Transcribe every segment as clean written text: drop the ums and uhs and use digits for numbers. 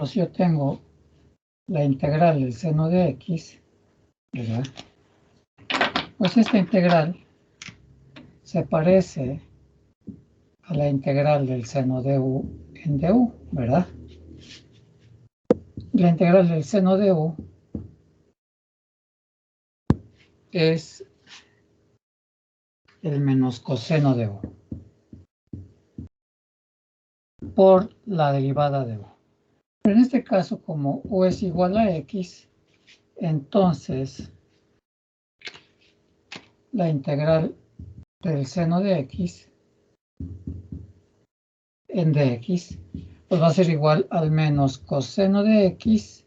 si yo tengo la integral del seno de x, ¿verdad? Pues esta integral se parece a la integral del seno de u en du, ¿verdad? La integral del seno de u es el menos coseno de u por la derivada de u. Pero en este caso, como u es igual a x, entonces la integral del seno de x en dx pues va a ser igual al menos coseno de x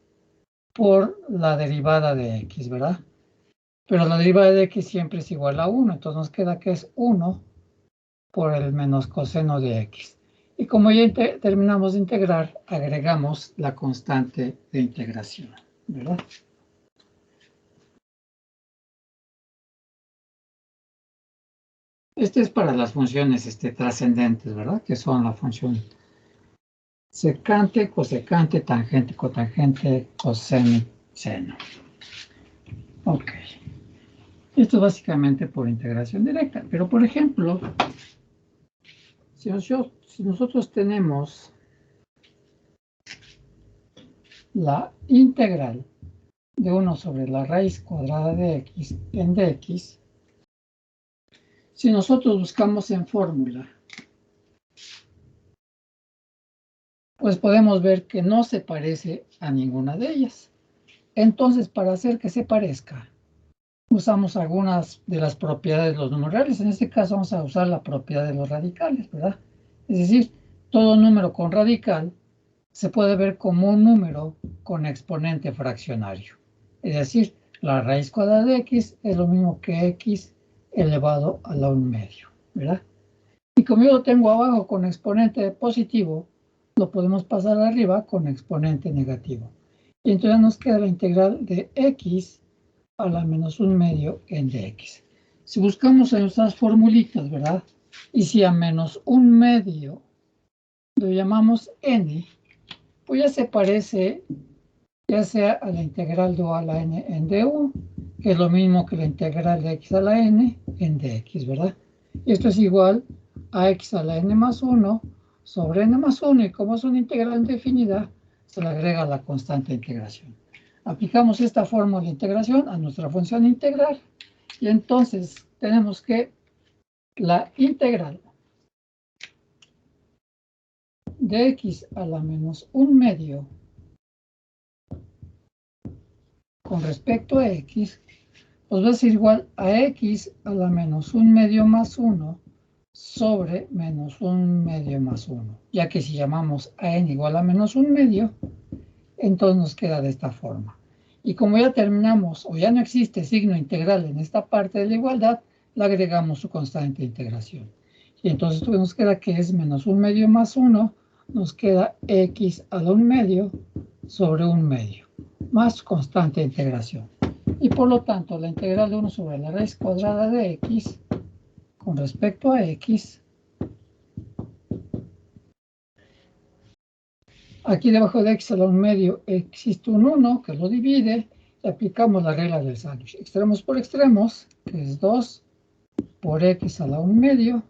por la derivada de x, ¿verdad? Pero la derivada de x siempre es igual a 1, entonces nos queda que es 1 por el menos coseno de x. Y como ya terminamos de integrar, agregamos la constante de integración, ¿verdad? Este es para las funciones trascendentes, ¿verdad? Que son la función secante, cosecante, tangente, cotangente, coseno, seno. Ok. Esto es básicamente por integración directa. Pero, por ejemplo, si nosotros tenemos la integral de 1 sobre la raíz cuadrada de x en dx, si nosotros buscamos en fórmula, pues podemos ver que no se parece a ninguna de ellas. Entonces, para hacer que se parezca, usamos algunas de las propiedades de los números reales. En este caso vamos a usar la propiedad de los radicales, ¿verdad? Es decir, todo número con radical se puede ver como un número con exponente fraccionario. Es decir, la raíz cuadrada de x es lo mismo que x elevado a la 1/2, ¿verdad? Y como yo lo tengo abajo con exponente positivo, lo podemos pasar arriba con exponente negativo. Y entonces nos queda la integral de x a la menos 1/2 en dx. Si buscamos en nuestras formulitas, ¿verdad? Y si a menos 1/2 lo llamamos n, pues ya se parece ya sea a la integral de u a la n en du, que es lo mismo que la integral de x a la n en dx, ¿verdad? Y esto es igual a x a la n más 1 sobre n más 1, y como es una integral indefinida, se le agrega la constante de integración. Aplicamos esta fórmula de integración a nuestra función integral, y entonces tenemos que la integral de x a la menos 1/2 con respecto a x, pues va a ser igual a x a la menos 1/2 más 1 sobre menos 1/2 más 1. Ya que si llamamos a n igual a menos 1/2, entonces nos queda de esta forma. Y como ya terminamos, o ya no existe signo integral en esta parte de la igualdad, le agregamos su constante de integración. Y entonces nos queda que es menos 1/2 más 1, nos queda x a la 1/2 sobre 1/2, más constante de integración. Y por lo tanto, la integral de 1 sobre la raíz cuadrada de x con respecto a x, aquí debajo de x a la 1/2 existe un 1 que lo divide, y aplicamos la regla del sándwich. Extremos por extremos, que es 2 por x a la 1/2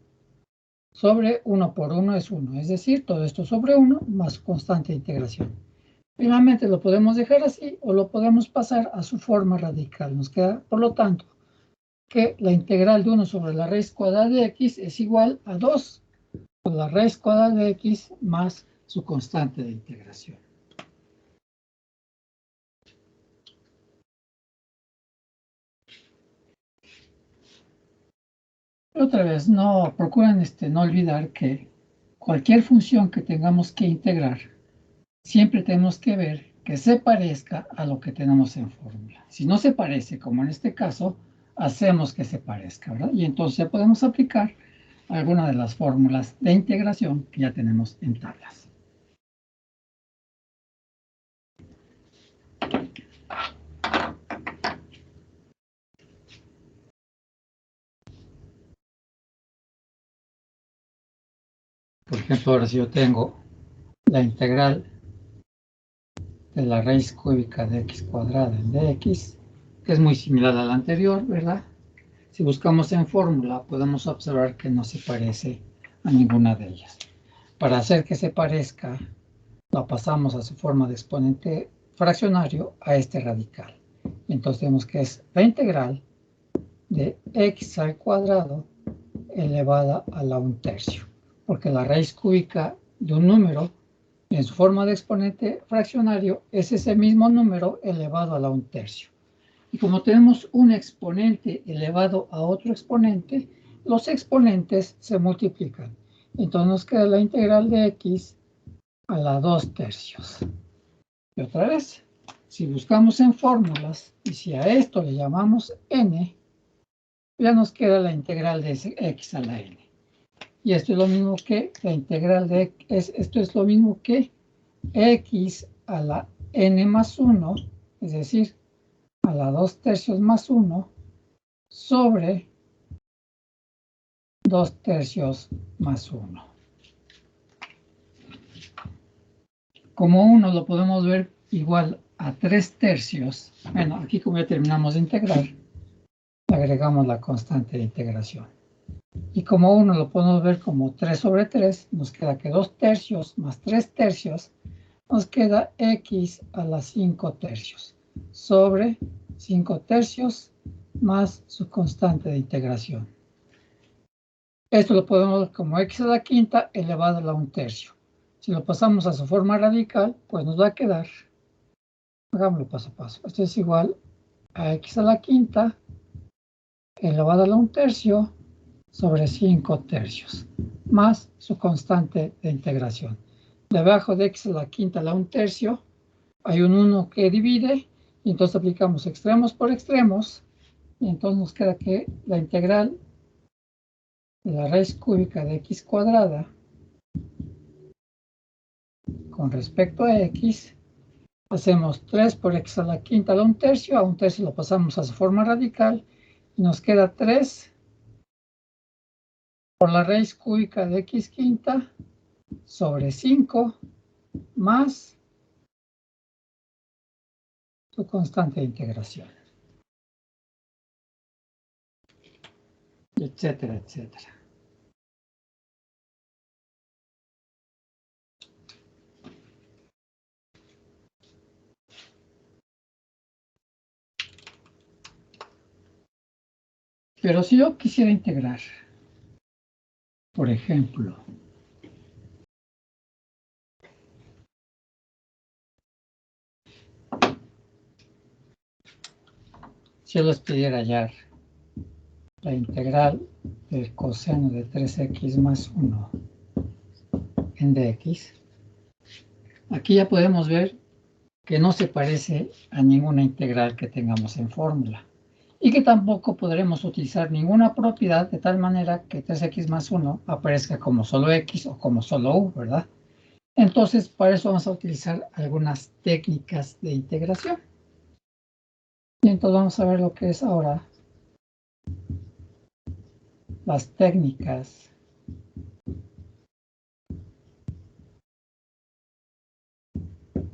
sobre 1 por 1 es 1. Es decir, todo esto sobre 1 más constante de integración. Finalmente lo podemos dejar así o lo podemos pasar a su forma radical. Nos queda, por lo tanto, que la integral de 1 sobre la raíz cuadrada de x es igual a 2 por la raíz cuadrada de x más su constante de integración. Otra vez, no procuren no olvidar que cualquier función que tengamos que integrar, siempre tenemos que ver que se parezca a lo que tenemos en fórmula. Si no se parece, como en este caso, hacemos que se parezca, ¿verdad? Y entonces ya podemos aplicar alguna de las fórmulas de integración que ya tenemos en tablas. Por ejemplo, ahora si yo tengo la integral de la raíz cúbica de x cuadrada en dx, que es muy similar a la anterior, ¿verdad? Si buscamos en fórmula, podemos observar que no se parece a ninguna de ellas. Para hacer que se parezca, la pasamos a su forma de exponente fraccionario a este radical. Entonces tenemos que es la integral de x al cuadrado elevada a la 1/3, porque la raíz cúbica de un número en su forma de exponente fraccionario es ese mismo número elevado a la 1/3. Y como tenemos un exponente elevado a otro exponente, los exponentes se multiplican. Entonces nos queda la integral de x a la 2/3. Y otra vez, si buscamos en fórmulas y si a esto le llamamos n, ya nos queda la integral de x a la n. Y esto es lo mismo que la integral de esto es lo mismo que x a la n más 1, es decir, a la 2/3 más 1 sobre 2/3 más 1. Como 1 lo podemos ver igual a 3/3, bueno, aquí como ya terminamos de integrar, agregamos la constante de integración. Y como 1 lo podemos ver como 3 sobre 3, nos queda que 2/3 más 3/3, nos queda x a la 5/3 sobre 5/3 más su constante de integración. Esto lo podemos ver como x a la quinta elevado a la 1/3. Si lo pasamos a su forma radical, pues nos va a quedar, hagámoslo paso a paso, esto es igual a x a la quinta elevado a la 1/3 sobre 5/3 más su constante de integración. Debajo de x a la quinta a la 1/3 hay un 1 que divide, y entonces aplicamos extremos por extremos, y entonces nos queda que la integral de la raíz cúbica de x cuadrada con respecto a x, hacemos 3 por x a la quinta a la 1/3, a 1/3 lo pasamos a su forma radical, y nos queda 3 por la raíz cúbica de x quinta sobre 5 más su constante de integración, etcétera, etcétera. Pero si yo quisiera integrar, por ejemplo, si yo les pidiera hallar la integral del coseno de 3x más 1 en dx, aquí ya podemos ver que no se parece a ninguna integral que tengamos en fórmula, y que tampoco podremos utilizar ninguna propiedad de tal manera que 3x más 1 aparezca como solo x o como solo u, ¿verdad? Entonces, para eso vamos a utilizar algunas técnicas de integración. Y entonces vamos a ver lo que es ahora las técnicas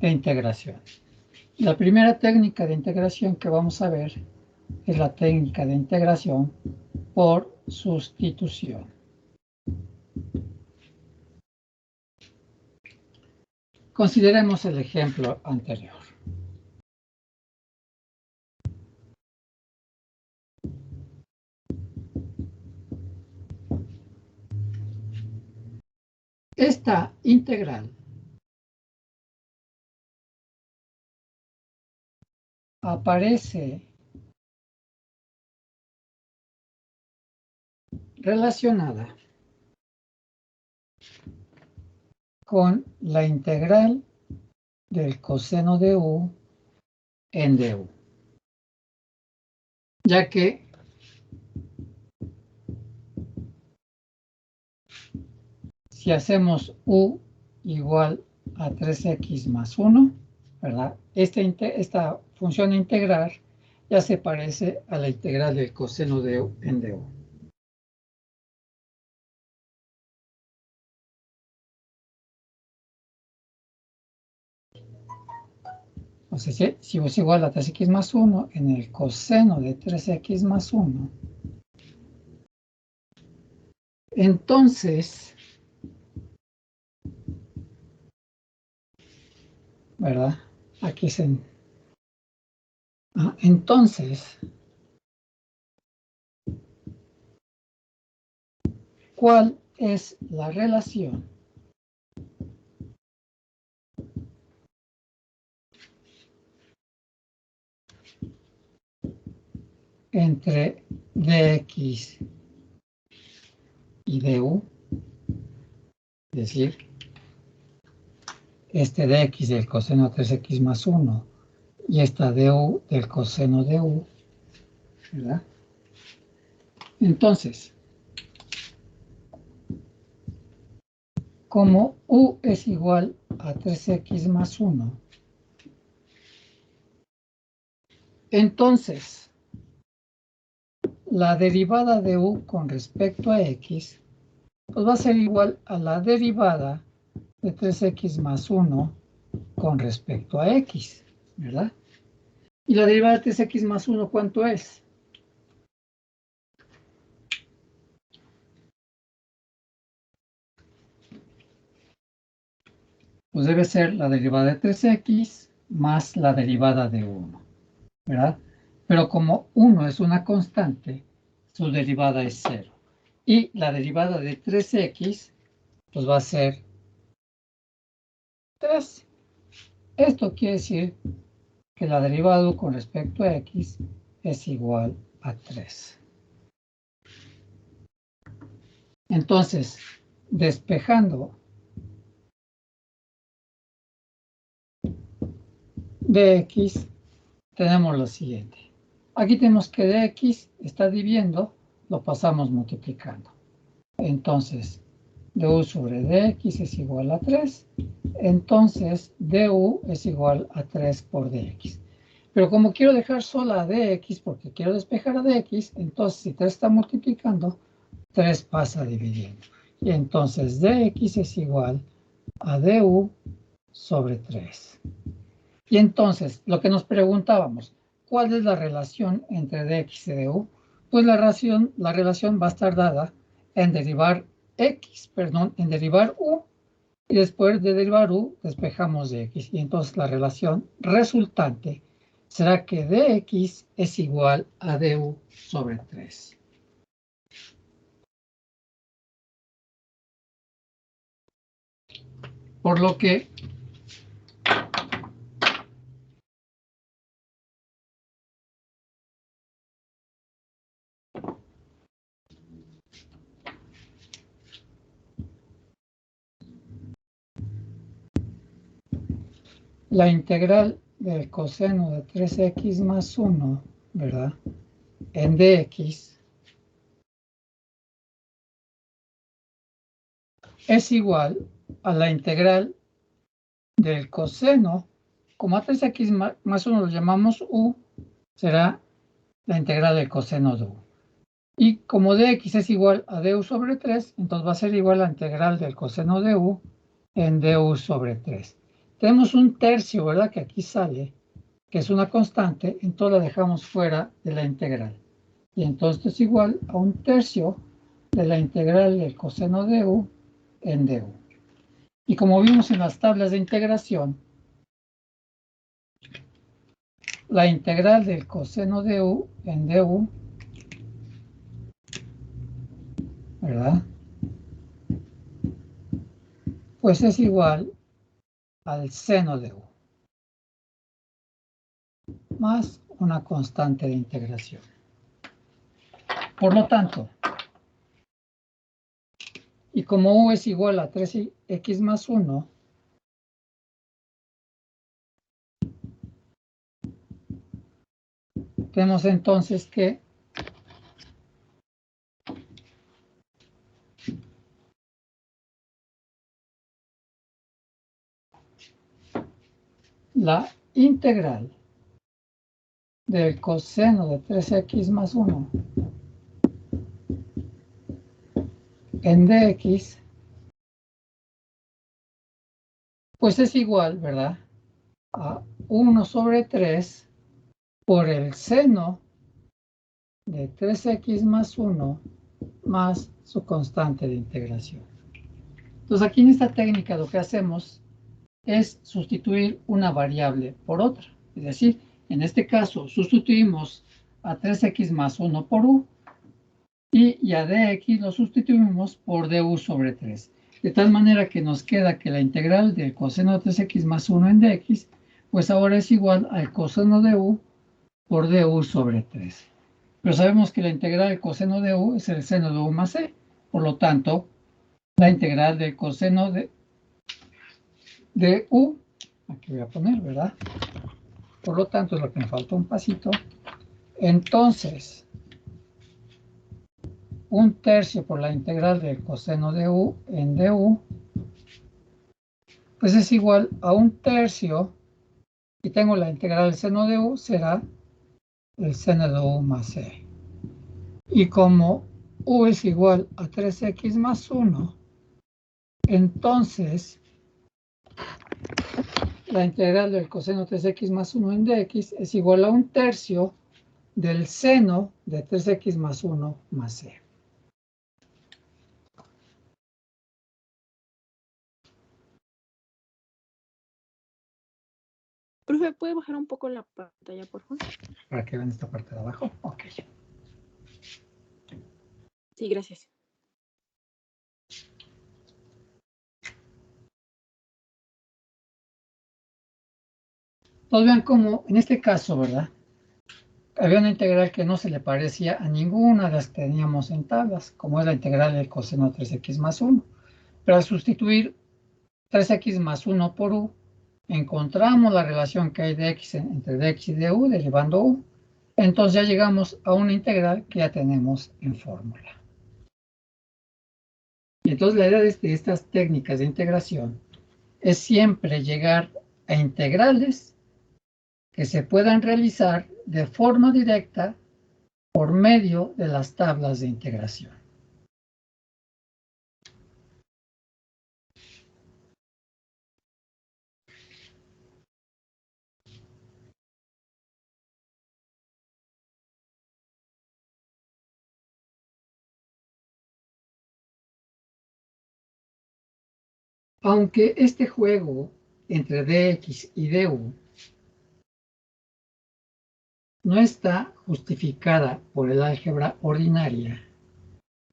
de integración. La primera técnica de integración que vamos a ver es la técnica de integración por sustitución. Consideremos el ejemplo anterior. Esta integral aparece relacionada con la integral del coseno de u en du, ya que si hacemos u igual a 3x más 1, ¿verdad? Esta función integral ya se parece a la integral del coseno de u en du. Entonces, si U es igual a 3x más 1 en el coseno de 3x más 1, entonces, ¿verdad? Aquí se... entonces, ¿cuál es la relación entre dx y du? Es decir, este dx del coseno de 3x más 1 y esta du del coseno de u, ¿verdad? Entonces, como u es igual a 3x más 1, entonces la derivada de u con respecto a x pues va a ser igual a la derivada de 3x más 1 con respecto a x, ¿verdad? ¿Y la derivada de 3x más 1 cuánto es? Pues debe ser la derivada de 3x más la derivada de 1, ¿verdad? Pero como 1 es una constante, su derivada es 0. Y la derivada de 3x, pues va a ser 3. Esto quiere decir que la derivada con respecto a x es igual a 3. Entonces, despejando dx, tenemos lo siguiente. Aquí tenemos que dx está dividiendo, lo pasamos multiplicando. Entonces, du sobre dx es igual a 3. Entonces, du es igual a 3 por dx. Pero como quiero dejar sola a dx, porque quiero despejar a dx, entonces si 3 está multiplicando, 3 pasa dividiendo. Y entonces dx es igual a du sobre 3. Y entonces, lo que nos preguntábamos, ¿cuál es la relación entre dx y du? Pues la relación va a estar dada en derivar en derivar u, y después de derivar u, despejamos dx. Y entonces la relación resultante será que dx es igual a du sobre 3. Por lo que la integral del coseno de 3x más 1, ¿verdad? En dx es igual a la integral del coseno, como a 3x más 1 lo llamamos u, será la integral del coseno de u. Y como dx es igual a du sobre 3, entonces va a ser igual a la integral del coseno de u en du sobre 3. Tenemos un tercio, ¿verdad? Que aquí sale, que es una constante, entonces la dejamos fuera de la integral. Y entonces es igual a un tercio de la integral del coseno de u en du. Y como vimos en las tablas de integración, la integral del coseno de u en du, ¿verdad? Pues es igual al seno de u, más una constante de integración. Por lo tanto, y como u es igual a 3x más 1, tenemos entonces que la integral del coseno de 3x más 1 en dx, pues es igual, ¿verdad? a 1 sobre 3 por el seno de 3x más 1 más su constante de integración. Entonces aquí en esta técnica lo que hacemos es sustituir una variable por otra. Es decir, en este caso sustituimos a 3x más 1 por u y a dx lo sustituimos por du sobre 3. De tal manera que nos queda que la integral del coseno de 3x más 1 en dx, pues ahora es igual al coseno de u por du sobre 3. Pero sabemos que la integral del coseno de u es el seno de u más c. Por lo tanto, la integral del coseno de u, aquí voy a poner, ¿verdad? Por lo tanto, es lo que me falta un pasito. Entonces, 1/3 por la integral del coseno de u en du, pues es igual a 1/3, y tengo la integral del seno de u, será el seno de u más c. Y como u es igual a 3x más 1, entonces la integral del coseno de 3x más 1 en dx es igual a 1/3 del seno de 3x más 1 más c. Profe, ¿puede bajar un poco la pantalla, por favor? Para que vean esta parte de abajo. Ok. Sí, gracias. Entonces vean cómo, en este caso, ¿verdad? Había una integral que no se le parecía a ninguna de las que teníamos en tablas, como es la integral del coseno de 3x más 1. Pero al sustituir 3x más 1 por u, encontramos la relación que hay de x entre dx y du, derivando u. Entonces ya llegamos a una integral que ya tenemos en fórmula. Y entonces la idea de estas técnicas de integración es siempre llegar a integrales que se puedan realizar de forma directa por medio de las tablas de integración. Aunque este juego entre dx y du no está justificada por el álgebra ordinaria,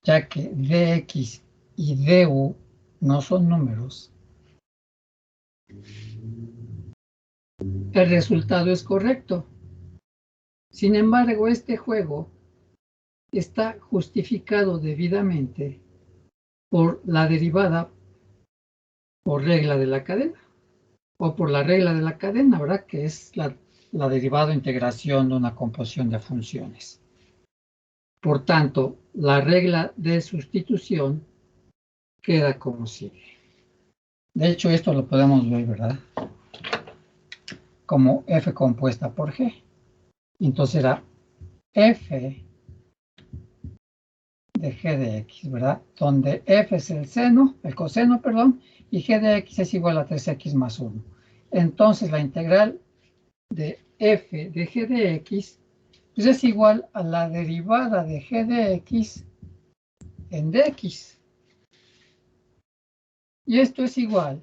ya que dx y du no son números, el resultado es correcto. Sin embargo, este juego está justificado debidamente por la derivada por regla de la cadena, o por la regla de la cadena, ¿verdad? Que es la derivada o integración de una composición de funciones. Por tanto, la regla de sustitución queda como sigue. De hecho, esto lo podemos ver, ¿verdad? Como f compuesta por g. Entonces era f de g de x, ¿verdad? Donde f es el seno, el coseno, perdón, y g de x es igual a 3x más 1. Entonces la integral de f de g de x pues es igual a la derivada de g de x en dx. Y esto es igual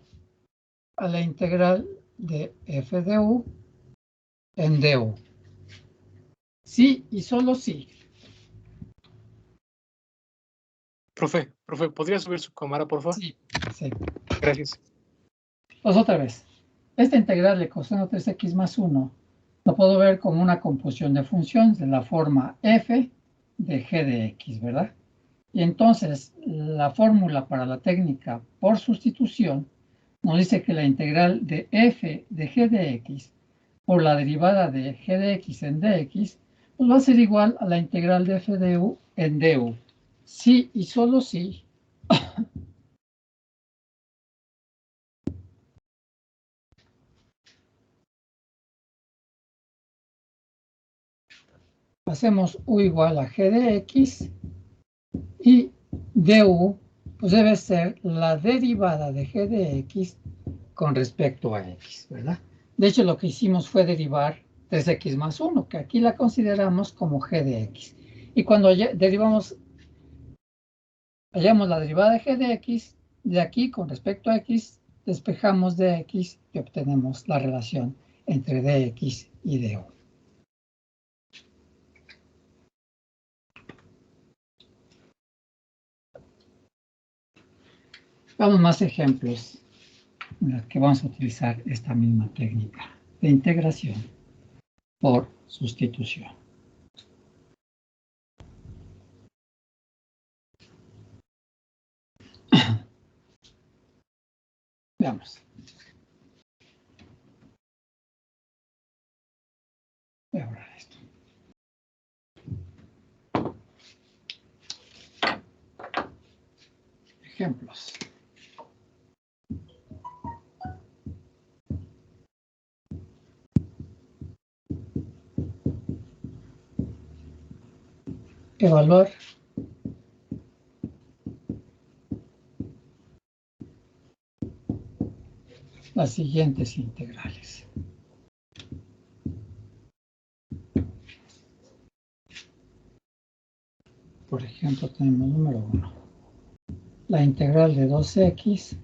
a la integral de f de u en du. Sí y solo sí. Profe, ¿podría subir su cámara, por favor? Sí, sí. Gracias. Pues otra vez. Esta integral de coseno 3x más 1 lo puedo ver como una composición de funciones de la forma f de g de x, ¿verdad? Y entonces la fórmula para la técnica por sustitución nos dice que la integral de f de g de x por la derivada de g de x en dx pues va a ser igual a la integral de f de u en du. Sí y solo sí. Hacemos u igual a g de x y du pues debe ser la derivada de g de x con respecto a x, ¿verdad? De hecho, lo que hicimos fue derivar 3x más 1, que aquí la consideramos como g de x. Y cuando hallamos la derivada de g de x, de aquí con respecto a x, despejamos de x y obtenemos la relación entre dx y du. Vamos más ejemplos en los que vamos a utilizar esta misma técnica de integración por sustitución. Veamos. Voy a borrar esto. Ejemplos. Evaluar las siguientes integrales. Por ejemplo, tenemos número 1. La integral de 2x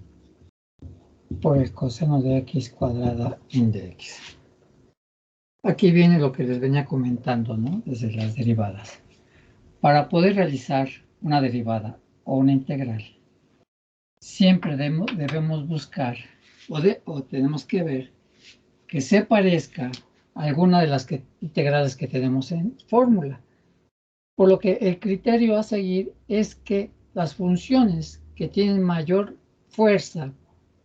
por el coseno de x cuadrada en dx. Aquí viene lo que les venía comentando, ¿no? Desde las derivadas. Para poder realizar una derivada o una integral, siempre debemos buscar o tenemos que ver que se parezca a alguna de las integrales que tenemos en fórmula. Por lo que el criterio a seguir es que las funciones que tienen mayor fuerza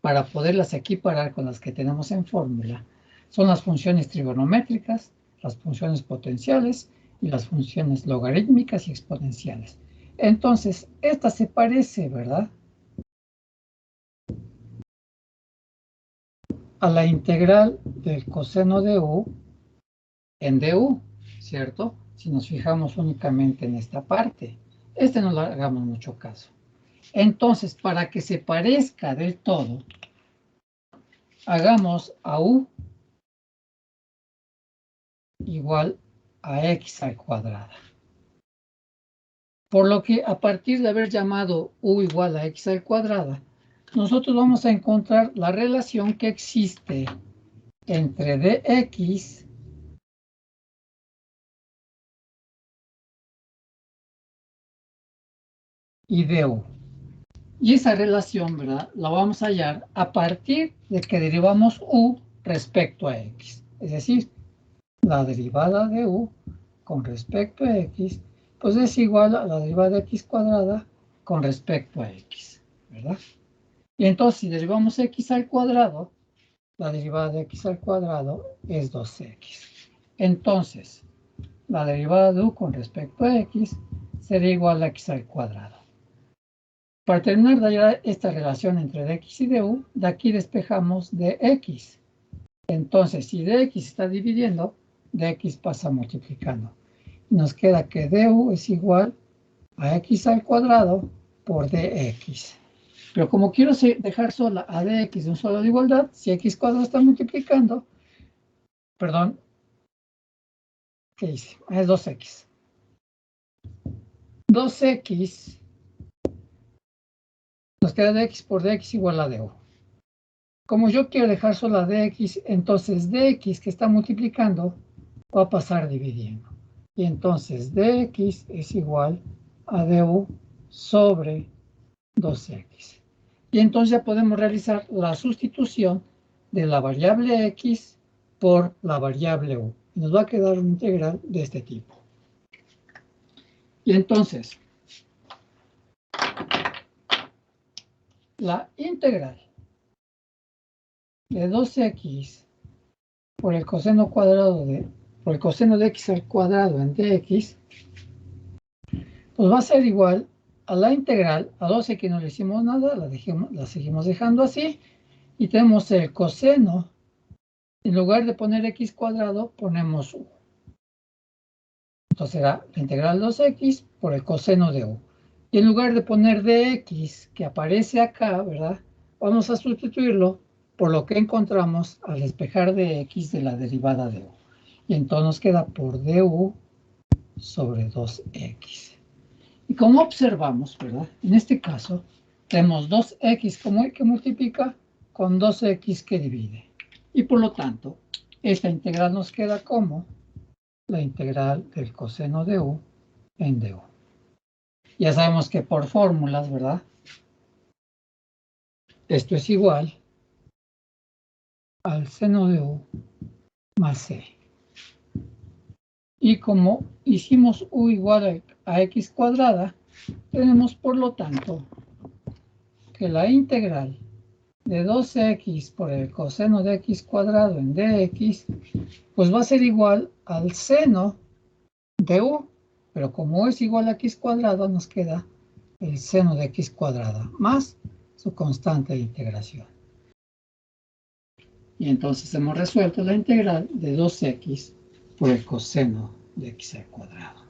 para poderlas equiparar con las que tenemos en fórmula son las funciones trigonométricas, las funciones potenciales y las funciones logarítmicas y exponenciales. Entonces, esta se parece, ¿verdad?, a la integral del coseno de u en du, ¿cierto? Si nos fijamos únicamente en esta parte. No le hagamos mucho caso. Entonces, para que se parezca del todo, hagamos a u igual a x al cuadrado. Por lo que a partir de haber llamado u igual a x al cuadrado, nosotros vamos a encontrar la relación que existe entre dx y du. Y esa relación, ¿verdad?, la vamos a hallar a partir de que derivamos u respecto a x. Es decir, la derivada de u con respecto a x, pues es igual a la derivada de x cuadrada con respecto a x, ¿verdad? Y entonces, si derivamos x al cuadrado, la derivada de x al cuadrado es 2x. Entonces, la derivada de u con respecto a x sería igual a x al cuadrado. Para terminar de hallar esta relación entre dx y du, de aquí despejamos dx. Entonces, si dx está dividiendo, dx pasa multiplicando. Nos queda que du es igual a x al cuadrado por dx. Pero como quiero dejar sola a dx de un solo de igualdad, si x cuadrado está multiplicando, perdón, ¿qué hice? Es 2x. 2x nos queda dx por dx igual a du. Como yo quiero dejar sola dx, entonces dx que está multiplicando va a pasar dividiendo. Y entonces dx es igual a du sobre 2x. Y entonces ya podemos realizar la sustitución de la variable x por la variable u. Y nos va a quedar una integral de este tipo. Y entonces, la integral de 2x por el coseno cuadrado por el coseno de x al cuadrado en dx, pues va a ser igual a la integral, a 12 que no le hicimos nada, la seguimos dejando así, y tenemos el coseno, en lugar de poner x cuadrado, ponemos u. Entonces será la integral 2x por el coseno de u. Y en lugar de poner dx, que aparece acá, ¿verdad?, vamos a sustituirlo por lo que encontramos al despejar dx de la derivada de u. Y entonces nos queda por du sobre 2x. Y como observamos, ¿verdad? En este caso, tenemos 2x como que multiplica con 2x que divide. Y por lo tanto, esta integral nos queda como la integral del coseno de u en du. Ya sabemos que por fórmulas, ¿verdad? Esto es igual al seno de u más c. Y como hicimos u igual a x cuadrada, tenemos por lo tanto que la integral de 2x por el coseno de x cuadrado en dx, pues va a ser igual al seno de u, pero como es igual a x cuadrado, nos queda el seno de x cuadrada más su constante de integración. Y entonces hemos resuelto la integral de 2x por el coseno de x al cuadrado.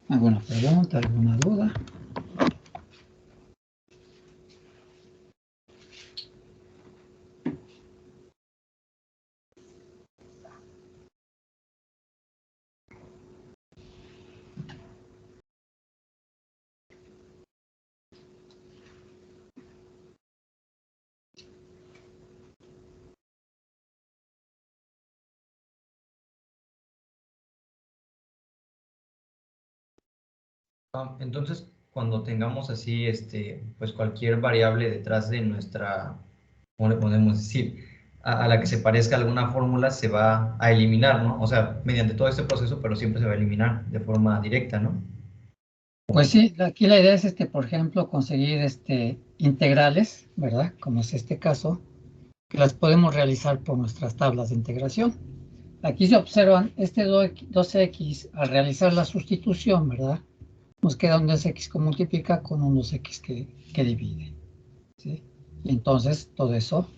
¿Alguna pregunta, alguna duda? Entonces, cuando tengamos así, pues cualquier variable detrás de nuestra, ¿cómo le podemos decir? A la que se parezca alguna fórmula se va a eliminar, ¿no? O sea, mediante todo este proceso, pero siempre se va a eliminar de forma directa, ¿no? Pues sí, aquí la idea es, por ejemplo, conseguir integrales, ¿verdad? Como es este caso, que las podemos realizar por nuestras tablas de integración. Aquí se observan 2x al realizar la sustitución, ¿verdad? Nos queda un 2x que multiplica con un 2x que divide, ¿sí? Y entonces todo eso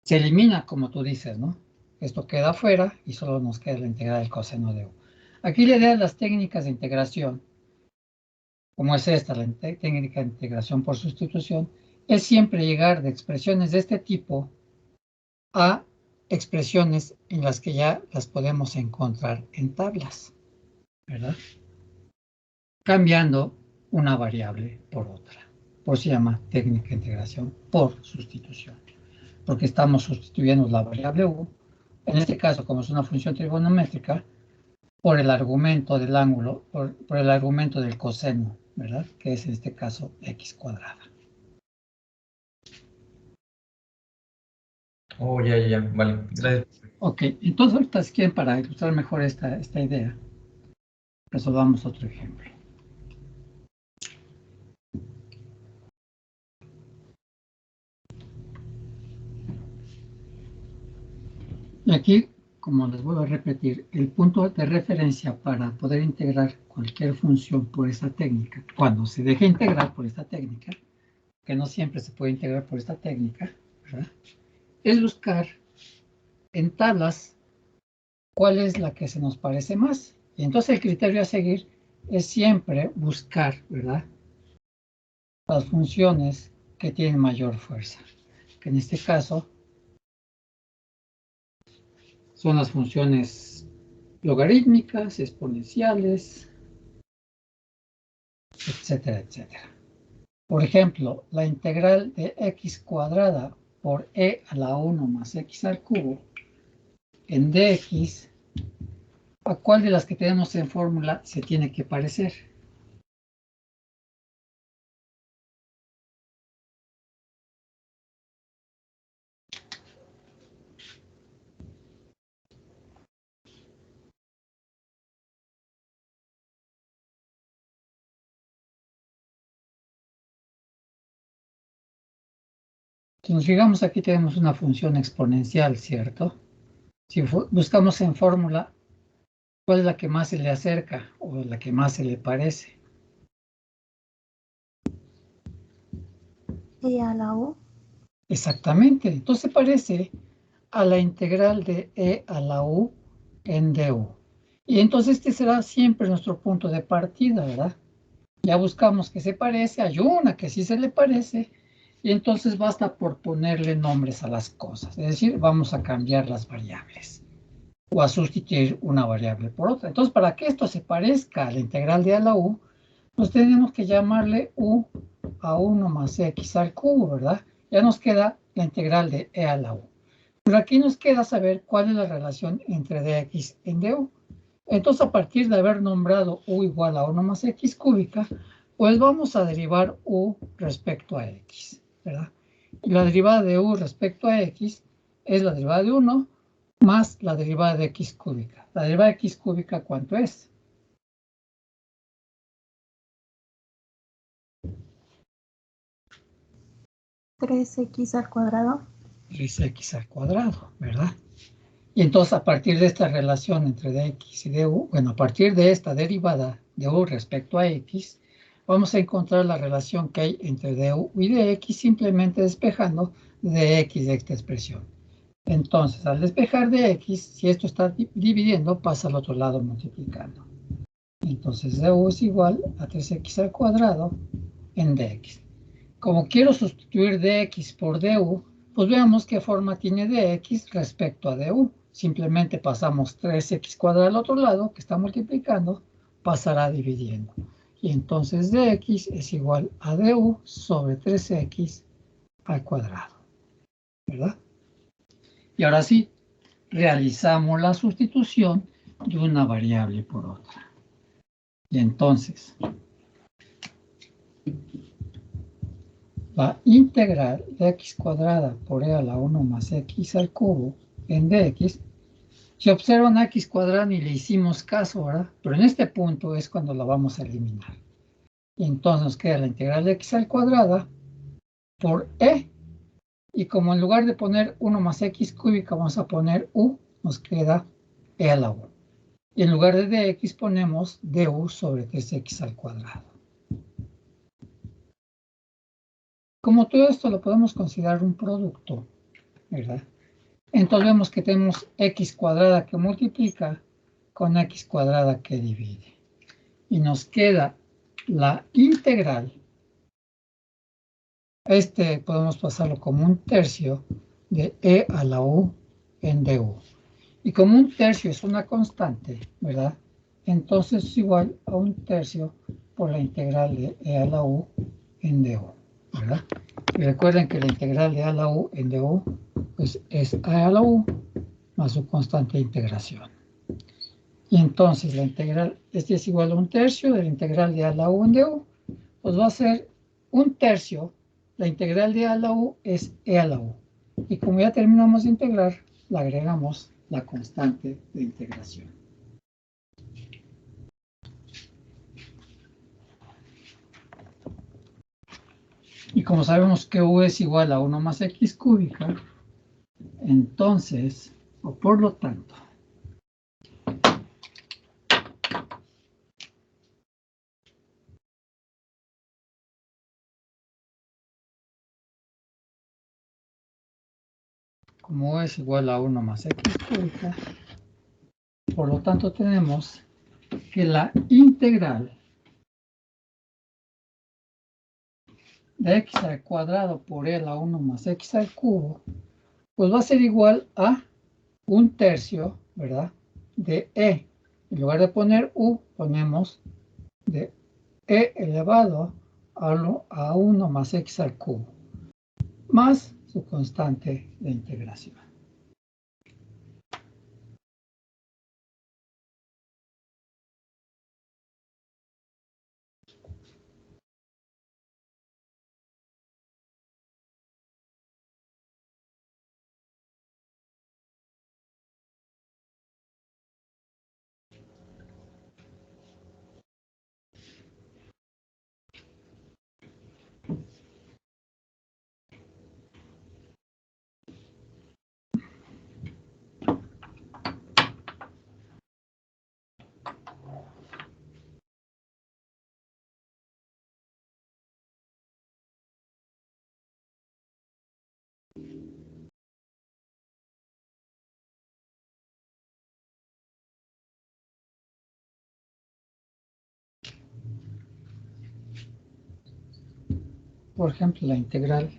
se elimina, como tú dices, ¿no? Esto queda afuera y solo nos queda la integral del coseno de u. Aquí la idea de las técnicas de integración, como es esta, la técnica de integración por sustitución, es siempre llegar de expresiones de este tipo a expresiones en las que ya las podemos encontrar en tablas, ¿verdad? Cambiando una variable por otra. Por eso se llama técnica de integración por sustitución, porque estamos sustituyendo la variable u, en este caso, como es una función trigonométrica, por el argumento del ángulo, por el argumento del coseno, ¿verdad? Que es en este caso x cuadrada. Oh, ya, vale. Gracias. Ok, entonces ahorita si quieren, para ilustrar mejor esta idea, resolvamos otro ejemplo. Y aquí, como les vuelvo a repetir, el punto de referencia para poder integrar cualquier función por esta técnica, cuando se deja integrar por esta técnica, que no siempre se puede integrar por esta técnica, ¿verdad? Es buscar en tablas cuál es la que se nos parece más. Y entonces el criterio a seguir es siempre buscar, ¿verdad?, las funciones que tienen mayor fuerza, que en este caso son las funciones logarítmicas, exponenciales, etcétera, etcétera. Por ejemplo, la integral de x cuadrada por e a la 1 más x al cubo en dx, ¿a cuál de las que tenemos en fórmula se tiene que parecer? Si nos fijamos, aquí tenemos una función exponencial, ¿cierto? Si buscamos en fórmula, ¿cuál es la que más se le acerca o la que más se le parece? E a la U. Exactamente. Entonces se parece a la integral de e a la u en du. Y entonces este será siempre nuestro punto de partida, ¿verdad? Ya buscamos que se parece, hay una que sí se le parece, y entonces basta por ponerle nombres a las cosas. Es decir, vamos a cambiar las variables o a sustituir una variable por otra. Entonces, para que esto se parezca a la integral de a la u, pues tenemos que llamarle u a 1 más x al cubo, ¿verdad? Ya nos queda la integral de e a la u. Pero aquí nos queda saber cuál es la relación entre dx en du. Entonces, a partir de haber nombrado u igual a 1 más x cúbica, pues vamos a derivar u respecto a x, ¿verdad? Y la derivada de u respecto a x es la derivada de 1 más la derivada de x cúbica. La derivada de x cúbica, ¿cuánto es? 3x al cuadrado. 3x al cuadrado, ¿verdad? Y entonces, a partir de esta relación entre dx y du, bueno, a partir de esta derivada de u respecto a x, vamos a encontrar la relación que hay entre du y dx simplemente despejando dx de esta expresión. Entonces, al despejar dx, si esto está dividiendo, pasa al otro lado multiplicando. Entonces, du es igual a 3x al cuadrado en dx. Como quiero sustituir dx por du, pues veamos qué forma tiene dx respecto a du. Simplemente pasamos 3x cuadrado al otro lado, que está multiplicando, pasará dividiendo. Y entonces dx es igual a du sobre 3x al cuadrado, ¿verdad? Y ahora sí, realizamos la sustitución de una variable por otra. Y entonces, la integral de x cuadrada por e a la 1 más x al cubo en dx, si observan a x cuadrada ni le hicimos caso, ¿verdad? Pero en este punto es cuando la vamos a eliminar. Y entonces nos queda la integral de x al cuadrada por e. Y como en lugar de poner 1 más x cúbica vamos a poner u, nos queda e a la u. Y en lugar de dx ponemos du sobre 3x al cuadrado. Como todo esto lo podemos considerar un producto, ¿verdad? Entonces vemos que tenemos x cuadrada que multiplica con x cuadrada que divide. Y nos queda la integral. Este podemos pasarlo como un tercio de e a la u en du. Y como un tercio es una constante, ¿verdad? Entonces es igual a un tercio por la integral de e a la u en du, ¿verdad? Y recuerden que la integral de a la u en du pues es a la u más su constante de integración. Y entonces la integral, este es igual a un tercio de la integral de a la u en du, pues va a ser un tercio, la integral de a la u es e a la u. Y como ya terminamos de integrar, le agregamos la constante de integración. Y como sabemos que u es igual a 1 más x cúbica, entonces, o por lo tanto, como u es igual a 1 más x cúbica, por lo tanto tenemos que la integral de x al cuadrado por e a la 1 más x al cubo, pues va a ser igual a un tercio, ¿verdad? De e. En lugar de poner u, ponemos de e elevado a 1 más x al cubo, más su constante de integración. por ejemplo, la integral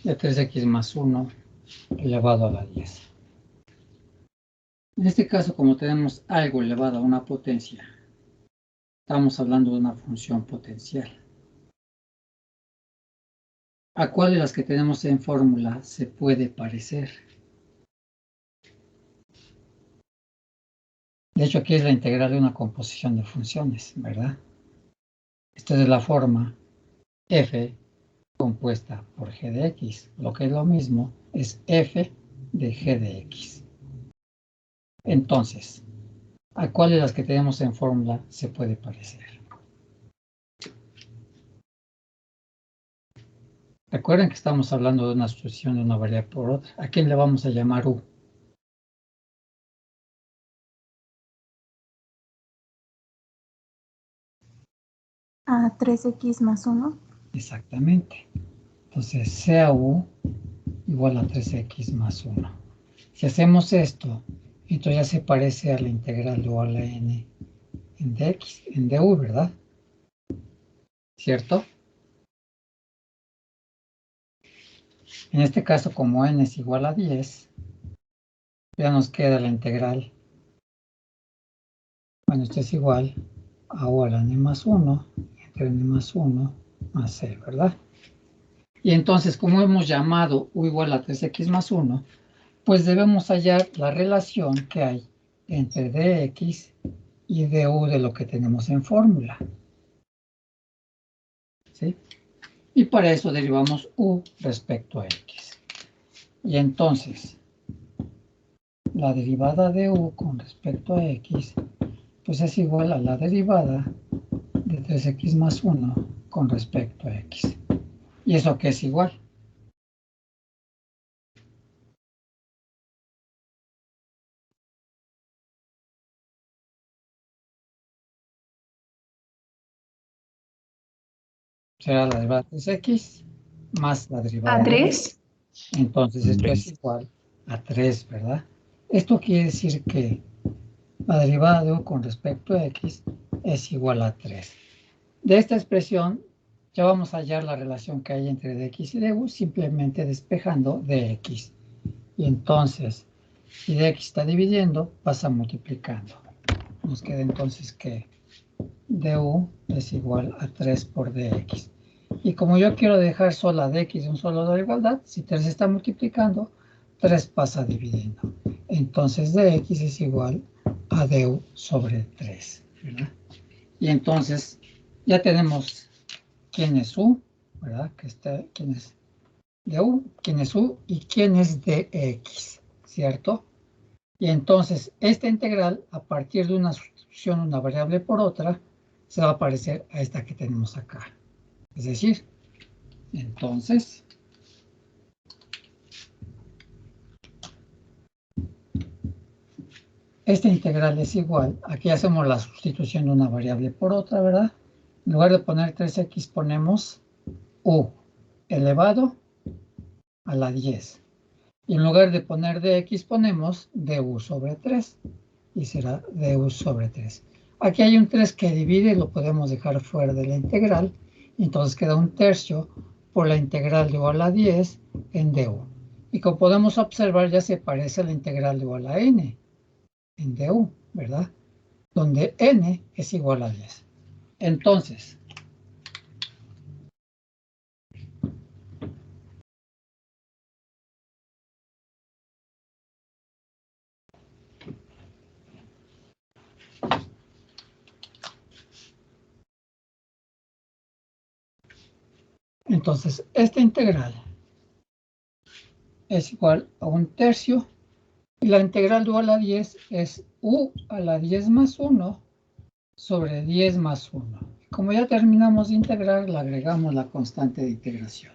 de 3x más 1 elevado a la 10. En este caso, como tenemos algo elevado a una potencia, estamos hablando de una función potencial. ¿A cuál de las que tenemos en fórmula se puede parecer? De hecho, aquí es la integral de una composición de funciones, ¿verdad? Esta es la forma f compuesta por g de x. Lo que es lo mismo es f de g de x. Entonces, ¿a cuál de las que tenemos en fórmula se puede parecer? Recuerden que estamos hablando de una sustitución de una variable por otra. ¿A quién le vamos a llamar u? A 3x más 1. Exactamente. Entonces, sea u igual a 3x más 1. Si hacemos esto, entonces ya se parece a la integral de u a la n en dx, en du, ¿verdad? ¿Cierto? En este caso, como n es igual a 10, ya nos queda la integral. Bueno, esto es igual a u a la n más 1, entre n más 1 más c, ¿verdad? Y entonces, como hemos llamado u igual a 3x más 1, pues debemos hallar la relación que hay entre dx y du de lo que tenemos en fórmula. ¿Sí? Y para eso derivamos u respecto a x. Y entonces, la derivada de u con respecto a x, pues es igual a la derivada de 3x más 1 con respecto a x. ¿Y eso qué es igual? Será la derivada de 3x más la derivada A de 3. Entonces esto es igual a 3, ¿verdad? Esto quiere decir que la derivada de u con respecto a x es igual a 3. De esta expresión ya vamos a hallar la relación que hay entre dx y du simplemente despejando dx. Y entonces, si dx está dividiendo, pasa multiplicando. Nos queda entonces que du es igual a 3 por dx. Y como yo quiero dejar sola dx de un solo de la igualdad, si 3 está multiplicando, 3 pasa dividiendo. Entonces dx es igual a du sobre 3, ¿verdad? Y entonces ya tenemos quién es u, ¿verdad? Quién es du, quién es u y quién es dx, ¿cierto? Y entonces esta integral, a partir de una sustitución de una variable por otra, se va a parecer a esta que tenemos acá. Es decir, entonces, esta integral es igual, aquí hacemos la sustitución de una variable por otra, ¿verdad? En lugar de poner 3x ponemos u elevado a la 10. Y en lugar de poner dx ponemos du sobre 3. Y será du sobre 3. Aquí hay un 3 que divide, lo podemos dejar fuera de la integral. Entonces queda un tercio por la integral de u a la 10 en du. Y como podemos observar, ya se parece a la integral de u a la n en du, ¿verdad? Donde n es igual a 10. Entonces, esta integral es igual a un tercio. Y la integral de u a la 10 es u a la 10 más 1 sobre 10 más 1. Como ya terminamos de integrar, le agregamos la constante de integración.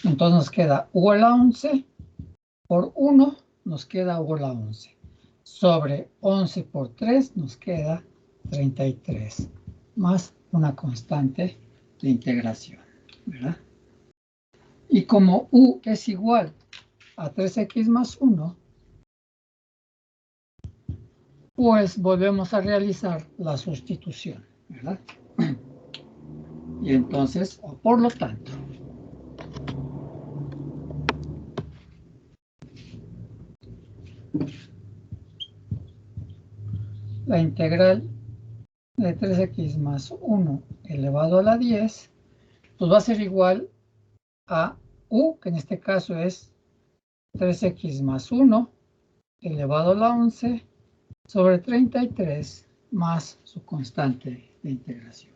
Entonces nos queda u a la 11 por 1, nos queda u a la 11. Sobre 11 por 3 nos queda 33, más una constante de integración, ¿verdad? Y como u es igual a 3x más 1, pues volvemos a realizar la sustitución, ¿verdad? Y entonces, o por lo tanto, la integral de 3x más 1 elevado a la 10, pues va a ser igual a u, que en este caso es 3x más 1 elevado a la 11 sobre 33 más su constante de integración.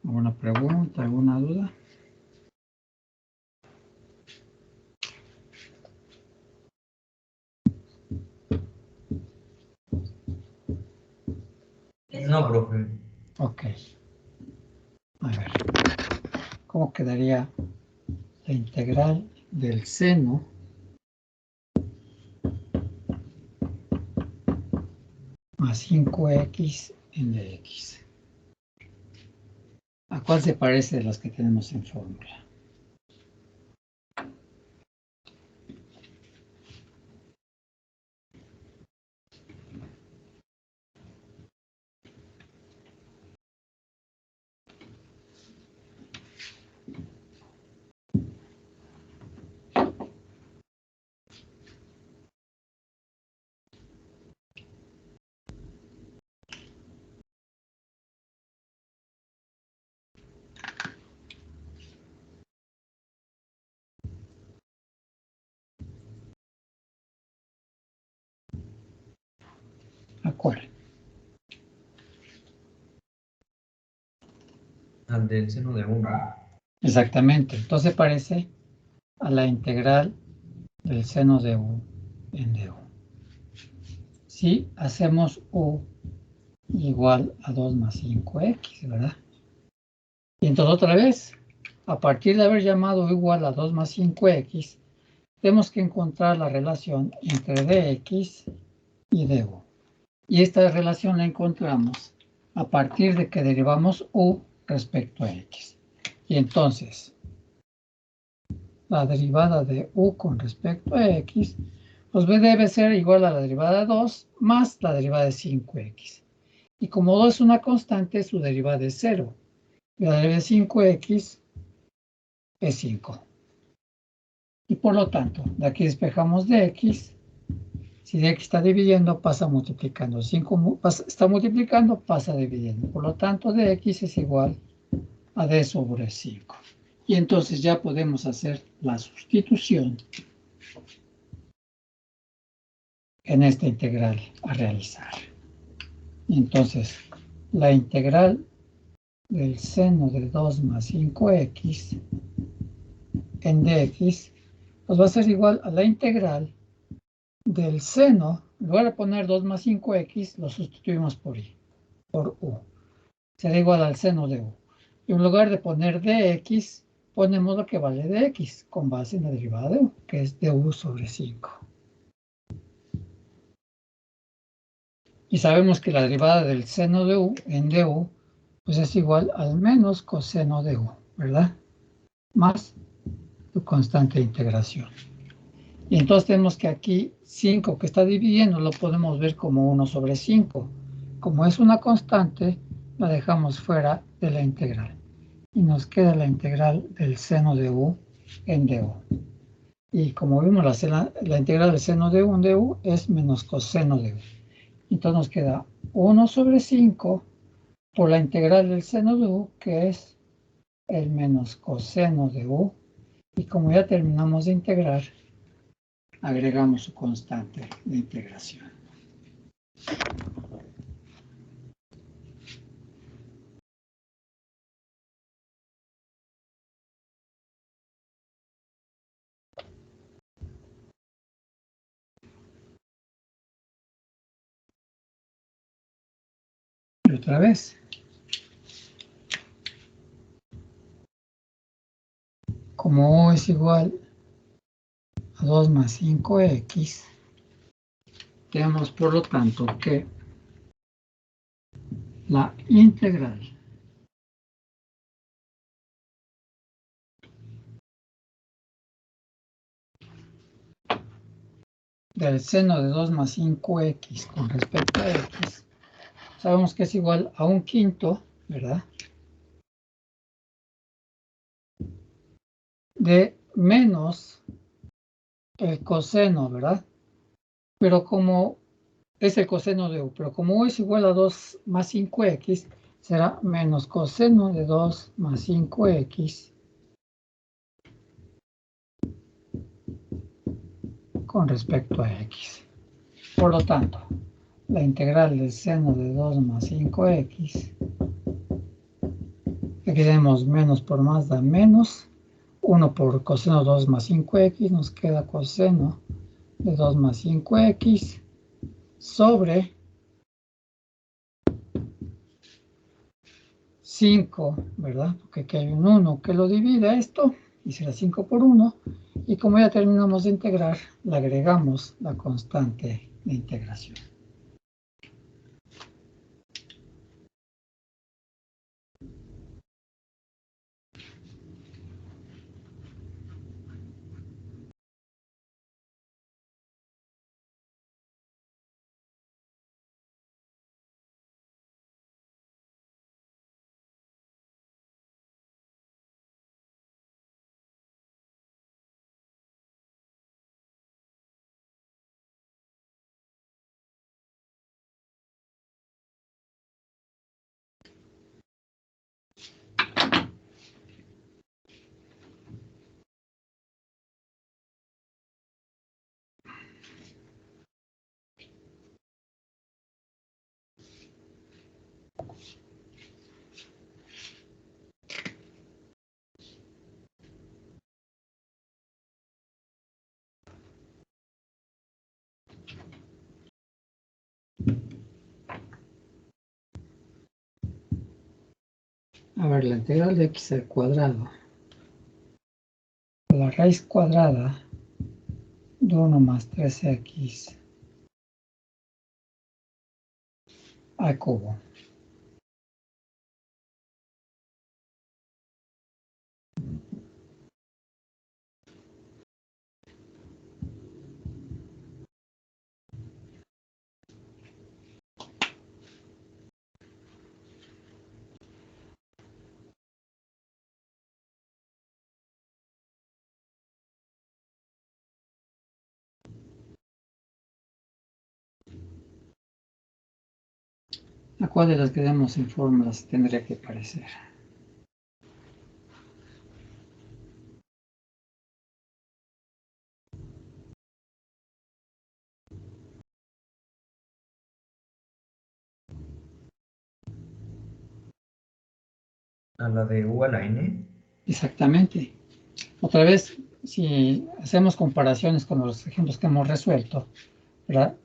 ¿Alguna pregunta, alguna duda? No, profe. Ok. A ver, ¿cómo quedaría la integral del seno más 5x en dx? ¿A cuál se parece de las que tenemos en fórmula? ¿A cuál? Al del seno de 1. Exactamente. Entonces parece a la integral del seno de u en du. Si hacemos u igual a 2 más 5x, ¿verdad? Y entonces otra vez, a partir de haber llamado u igual a 2 más 5x, tenemos que encontrar la relación entre dx y du. Y esta relación la encontramos a partir de que derivamos u respecto a x. Y entonces, la derivada de u con respecto a x, pues debe ser igual a la derivada de 2 más la derivada de 5x. Y como 2 es una constante, su derivada es 0. Y la derivada de 5x es 5. Y por lo tanto, de aquí despejamos dx. Si dx está dividiendo, pasa multiplicando. 5 está multiplicando, pasa dividiendo. Por lo tanto, dx es igual a d sobre 5. Y entonces ya podemos hacer la sustitución en esta integral a realizar. Entonces, la integral del seno de 2 más 5x en dx pues va a ser igual a la integral del seno. En lugar de poner 2 más 5x, lo sustituimos por u. Será igual al seno de u. Y en lugar de poner dx, ponemos lo que vale de x, con base en la derivada de u, que es du sobre 5. Y sabemos que la derivada del seno de u en du, pues es igual al menos coseno de u, ¿verdad? Más su constante de integración. Y entonces tenemos que aquí 5 que está dividiendo lo podemos ver como 1 sobre 5. Como es una constante, la dejamos fuera de la integral. y nos queda la integral del seno de u en du. Y como vimos, la integral del seno de u en du es menos coseno de u. Entonces nos queda 1 sobre 5 por la integral del seno de u, que es el menos coseno de u. Y como ya terminamos de integrar, agregamos su constante de integración. Y otra vez. Como u es igual a 2 más 5x, tenemos por lo tanto que la integral del seno de 2 más 5x con respecto a x, sabemos que es igual a 1/5, ¿verdad? De menos el coseno, ¿verdad? Pero como es el coseno de u, pero como u es igual a 2 más 5x, será menos coseno de 2 más 5x con respecto a x. Por lo tanto, la integral del seno de 2 más 5x, aquí tenemos menos por más da menos, 1 por coseno 2 más 5x, nos queda coseno de 2 más 5x sobre 5, ¿verdad? Porque aquí hay un 1 que lo divide esto, y será 5 por 1, y como ya terminamos de integrar, le agregamos la constante de integración. A ver, la integral de x al cuadrado, la raíz cuadrada de 1 más 3x al cubo. ¿A cuál de las que vemos en fórmulas tendría que parecer? A la de u a la n. Exactamente. Otra vez, si hacemos comparaciones con los ejemplos que hemos resuelto, ¿verdad?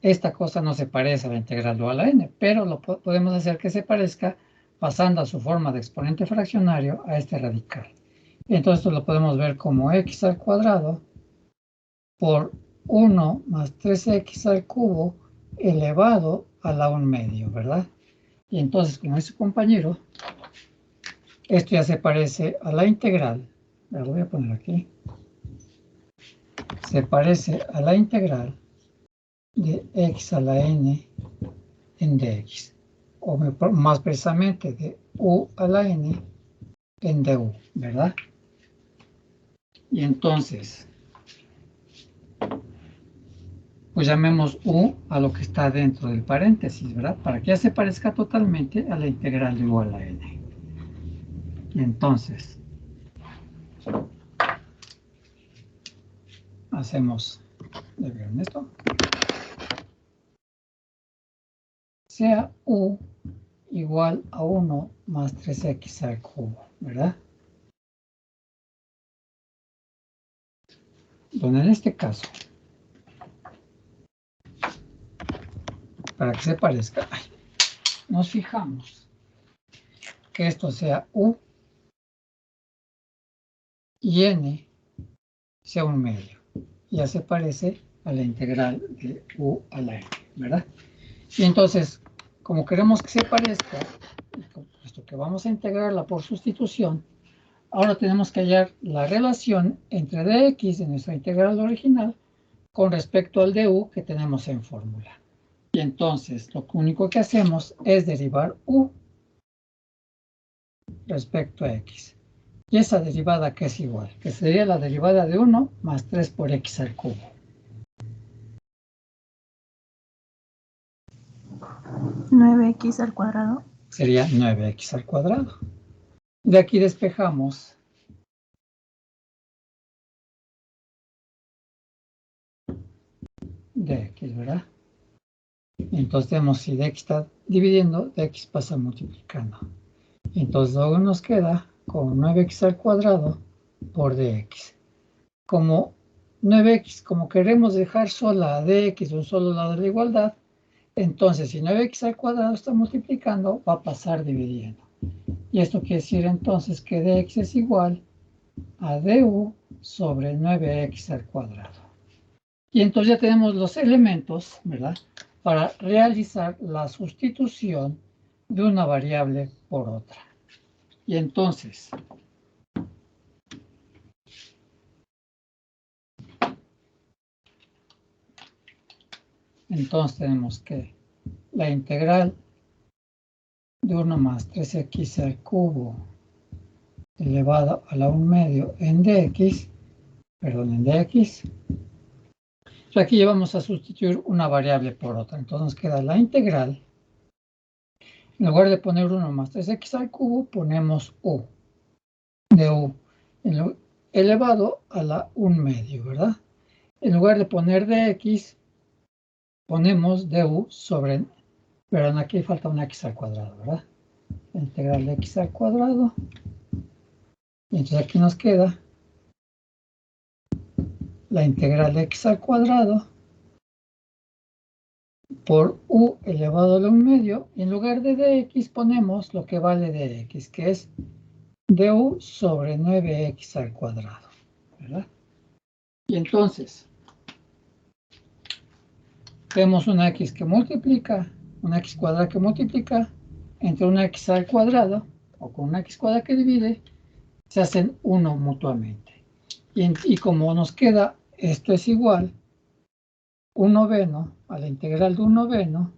Esta cosa no se parece a la integral de u a la n, pero lo podemos hacer que se parezca pasando a su forma de exponente fraccionario a este radical. Entonces esto lo podemos ver como x al cuadrado por 1 más 3x al cubo elevado a la 1 medio, ¿verdad? Y entonces, como dice su compañero, esto ya se parece a la integral, lo voy a poner aquí, se parece a la integral de x a la n en dx, o más precisamente de u a la n en du, ¿verdad? Y entonces, pues llamemos u a lo que está dentro del paréntesis, ¿verdad? Para que ya se parezca totalmente a la integral de u a la n. Y entonces, hacemos, ¿vieron esto? Sea u igual a 1 más 3x al cubo, ¿verdad? Donde en este caso, para que se parezca, nos fijamos que esto sea u y n sea un medio. Ya se parece a la integral de u a la n, ¿verdad? Y entonces, como queremos que se parezca, puesto que vamos a integrarla por sustitución, ahora tenemos que hallar la relación entre dx de nuestra integral original con respecto al du que tenemos en fórmula. Y entonces, lo único que hacemos es derivar u respecto a x. Y esa derivada que es igual, que sería la derivada de 1 más 3 por x al cubo. ¿9x al cuadrado? Sería 9x al cuadrado. De aquí despejamos dx, ¿verdad? Entonces tenemos si dx está dividiendo, dx pasa multiplicando. Entonces luego nos queda con 9x al cuadrado por dx. Como 9x, como queremos dejar sola a dx de un solo lado de la igualdad, entonces si 9x al cuadrado está multiplicando, va a pasar dividiendo. Y esto quiere decir entonces que dx es igual a du sobre 9x al cuadrado. Y entonces ya tenemos los elementos, ¿verdad?, para realizar la sustitución de una variable por otra. Y entonces, tenemos que la integral de 1 más 3x al cubo elevado a la 1 medio en dx, aquí ya vamos a sustituir una variable por otra. Entonces nos queda la integral. En lugar de poner 1 más 3x al cubo, ponemos u, de u elevado a la 1 medio, ¿verdad? En lugar de poner dx, ponemos du sobre, pero aquí falta una x al cuadrado, ¿verdad? La integral de x al cuadrado. Y entonces aquí nos queda la integral de x al cuadrado por u elevado a la 1 medio. Y en lugar de dx ponemos lo que vale dx, que es du sobre 9x al cuadrado, ¿verdad? Y entonces, tenemos una x que multiplica, una x cuadrada que multiplica entre una x al cuadrado, o con una x cuadrada que divide, se hacen 1 mutuamente. Y como nos queda, esto es igual, 1 noveno a la integral de 1 noveno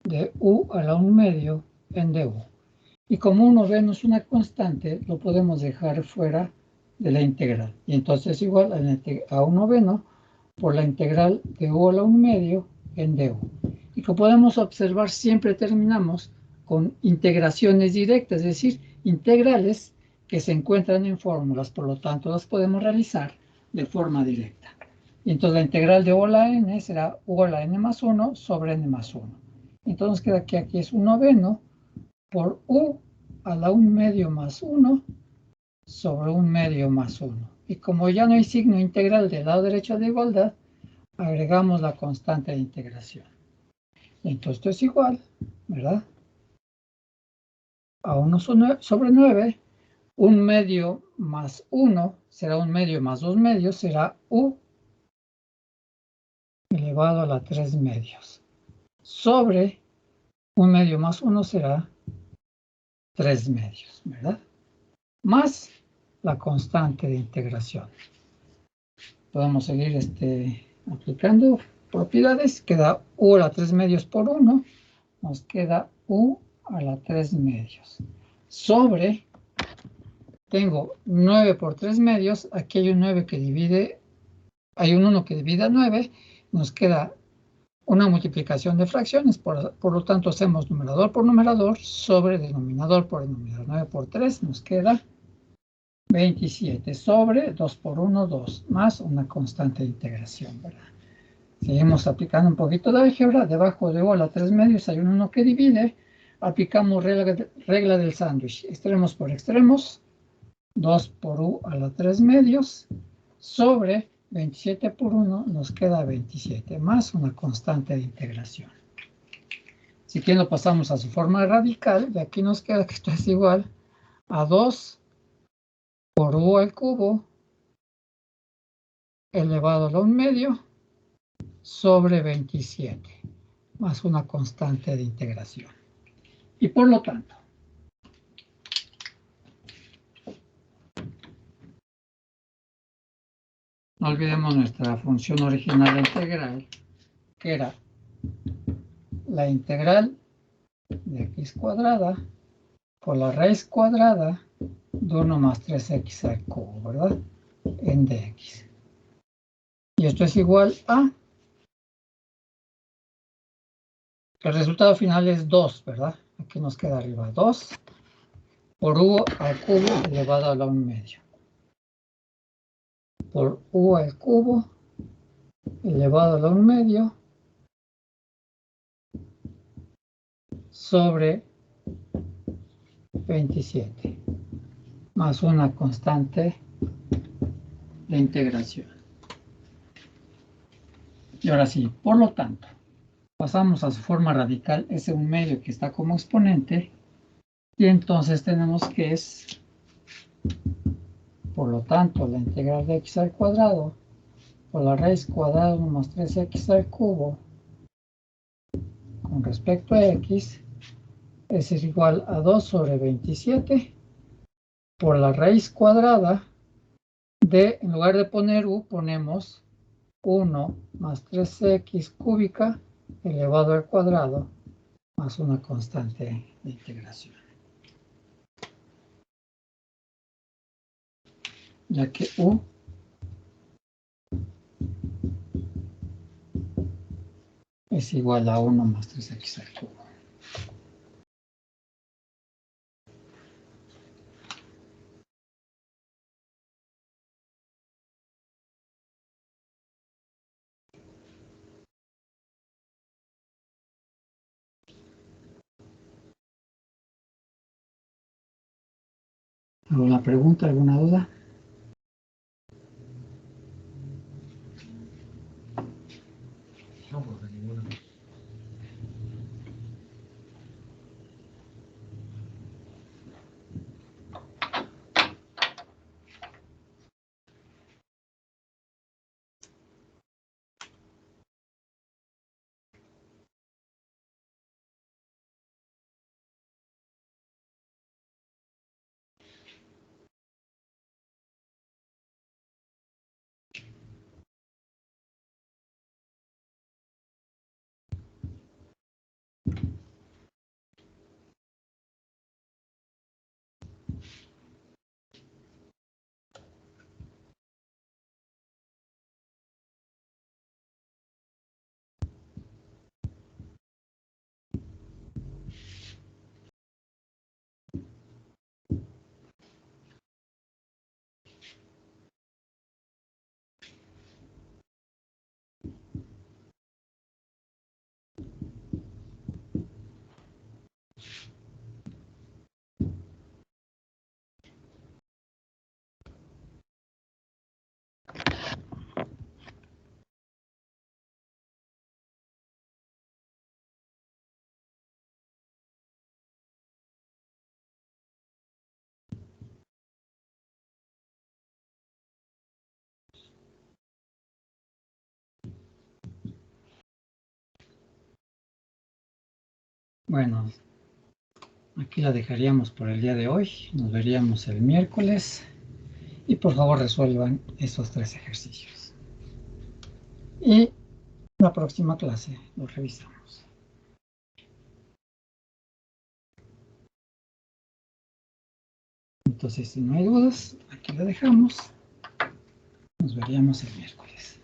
de u a la 1 medio en du. Y como 1 noveno es una constante, lo podemos dejar fuera de la integral. Y entonces es igual a 1 noveno por la integral de u a la 1 medio en du. Y como podemos observar, siempre terminamos con integraciones directas, es decir, integrales que se encuentran en fórmulas, por lo tanto las podemos realizar de forma directa. Y entonces la integral de u a la n será u a la n más 1 sobre n más 1. Entonces queda que aquí es 1 noveno por u a la 1 medio más 1 sobre 1 medio más 1. Y como ya no hay signo integral del lado derecho de igualdad, agregamos la constante de integración. Y entonces esto es igual, ¿verdad?, a 1 sobre 9, 1 medio más 1 será 1 medio más 2 medios, será u elevado a la 3 medios, sobre 1 medio más 1 será 3 medios, ¿verdad?, más la constante de integración. Podemos seguir aplicando propiedades. Queda u a la 3 medios por 1, nos queda u a la 3 medios sobre tengo 9 por 3 medios, aquí hay un 9 que divide, hay un 1 que divide a 9, nos queda una multiplicación de fracciones, por lo tanto hacemos numerador por numerador sobre denominador por denominador. 9 por 3 nos queda 27 sobre 2 por 1, 2, más una constante de integración, ¿verdad? Seguimos aplicando un poquito de álgebra. Debajo de U a la 3 medios hay un 1 que divide. Aplicamos regla del sándwich. Extremos por extremos. 2 por U a la 3 medios sobre 27 por 1 nos queda 27 más una constante de integración. Si quieren lo pasamos a su forma radical. De aquí nos queda que esto es igual a 2 por U al cubo elevado a la 1 medio sobre 27 más una constante de integración. Y por lo tanto, no olvidemos nuestra función original de integral, que era la integral de x cuadrada por la raíz cuadrada de 1 más 3x al cubo, ¿verdad? En dx. Y esto es igual a... El resultado final es 2, ¿verdad? Aquí nos queda arriba 2 por u al cubo elevado a la 1 medio. Por u al cubo elevado a la 1 medio sobre 27 más una constante de integración. Y ahora sí, por lo tanto, pasamos a su forma radical, ese 1 medio que está como exponente, y entonces tenemos que es, por lo tanto, la integral de x al cuadrado por la raíz cuadrada de 1 más 3x al cubo con respecto a x es igual a 2 sobre 27 por la raíz cuadrada de, en lugar de poner u, ponemos 1 más 3x cúbica elevado al cuadrado más una constante de integración. Ya que u es igual a 1 más 3x al cubo. ¿Alguna pregunta, alguna duda? No, pues ninguna. Bueno, aquí la dejaríamos por el día de hoy. Nos veríamos el miércoles. Y por favor resuelvan esos 3 ejercicios. Y la próxima clase lo revisamos. entonces, si no hay dudas, aquí la dejamos. Nos veríamos el miércoles.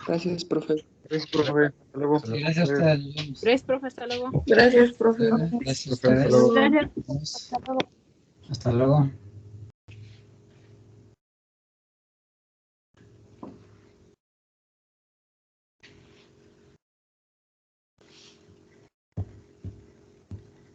Gracias, profe. Gracias, profe. Hasta luego. Sí, gracias a ustedes. Nos vemos. Gracias, profe, hasta luego. Gracias, profe. Gracias a Profe, hasta ustedes. luego. Gracias. Nos vemos. Hasta luego.